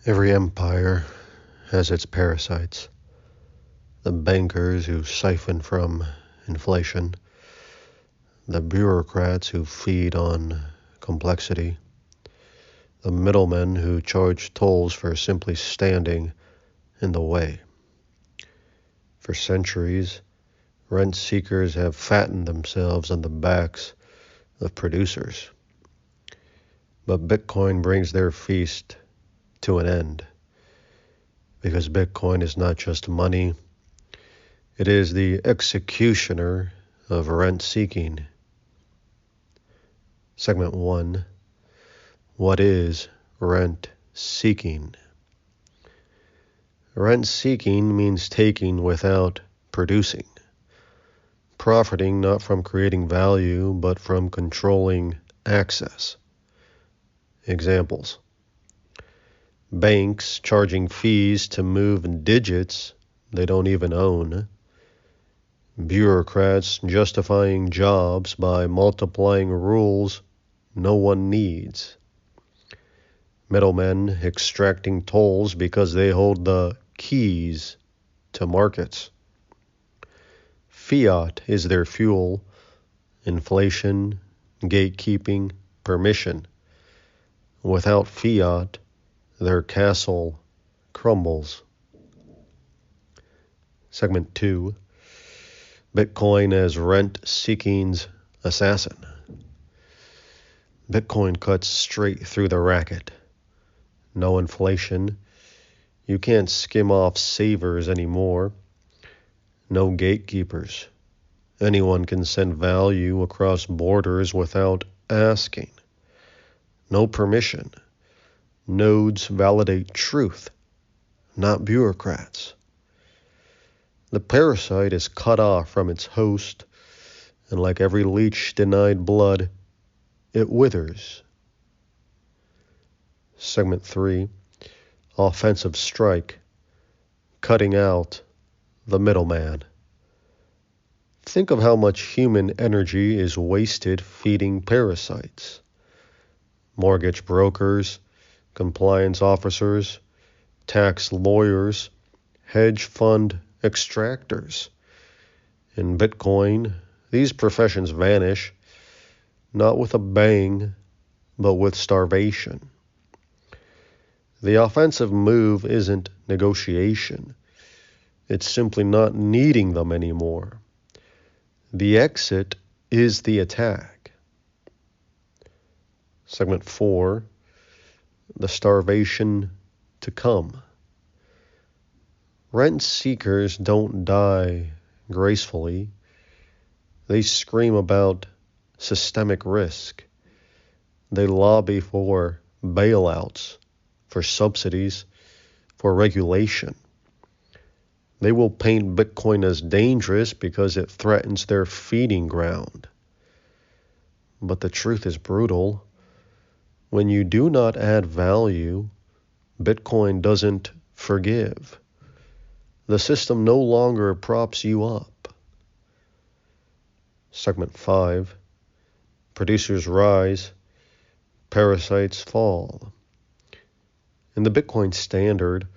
Every empire has its parasites. The bankers who siphon from inflation, the bureaucrats who feed on complexity, the middlemen who charge tolls for simply standing in the way. For centuries, rent seekers have fattened themselves on the backs of producers. But Bitcoin brings their feast to an end, because Bitcoin is not just money, it is the executioner of rent seeking. Segment 1. What is rent seeking? Rent seeking means taking without producing, profiting not from creating value, but from controlling access. Examples: banks charging fees to move digits they don't even own, bureaucrats justifying jobs by multiplying rules no one needs, middlemen extracting tolls because they hold the keys to markets. Fiat is their fuel, inflation, gatekeeping, permission. Without fiat, their castle crumbles. Segment 2. Bitcoin as rent-seeking's assassin. Bitcoin cuts straight through the racket. No inflation. You can't skim off savers anymore. No gatekeepers. Anyone can send value across borders without asking. No permission. Nodes validate truth, not bureaucrats. The parasite is cut off from its host, and like every leech denied blood, it withers. Segment 3. Offensive strike. Cutting out the middleman. Think of how much human energy is wasted feeding parasites. Mortgage brokers, compliance officers, tax lawyers, hedge fund extractors. In Bitcoin, these professions vanish, not with a bang, but with starvation. The offensive move isn't negotiation. It's simply not needing them anymore. The exit is the attack. Segment 4. The starvation to come. Rent seekers don't die gracefully. They scream about systemic risk. They lobby for bailouts, for subsidies, for regulation. They will paint Bitcoin as dangerous because it threatens their feeding ground. But the truth is brutal. When you do not add value, Bitcoin doesn't forgive. The system no longer props you up. Segment 5. Producers rise, parasites fall. In the Bitcoin standard,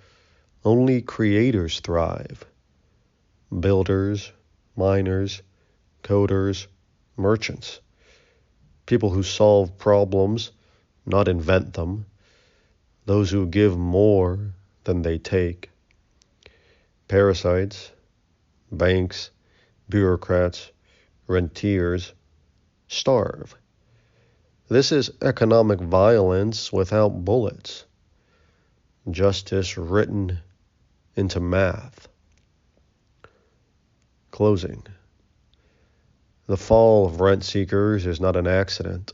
only creators thrive. Builders, miners, coders, merchants. People who solve problems, not invent them. Those who give more than they take. Parasites, banks, bureaucrats, rentiers starve. This is economic violence without bullets. Justice written into math. Closing. The fall of rent seekers is not an accident.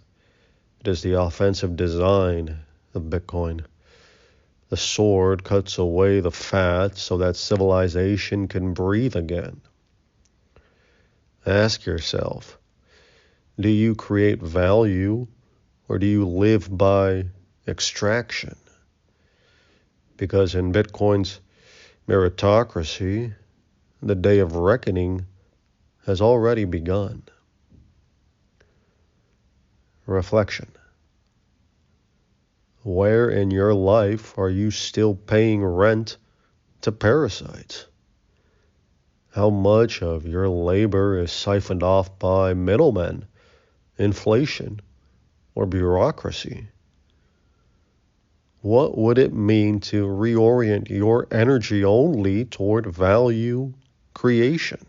It is the offensive design of Bitcoin. The sword cuts away the fat so that civilization can breathe again. Ask yourself, do you create value or do you live by extraction? Because in Bitcoin's meritocracy, the day of reckoning has already begun. Reflection. Where in your life are you still paying rent to parasites? How much of your labor is siphoned off by middlemen, inflation, or bureaucracy? What would it mean to reorient your energy only toward value creation?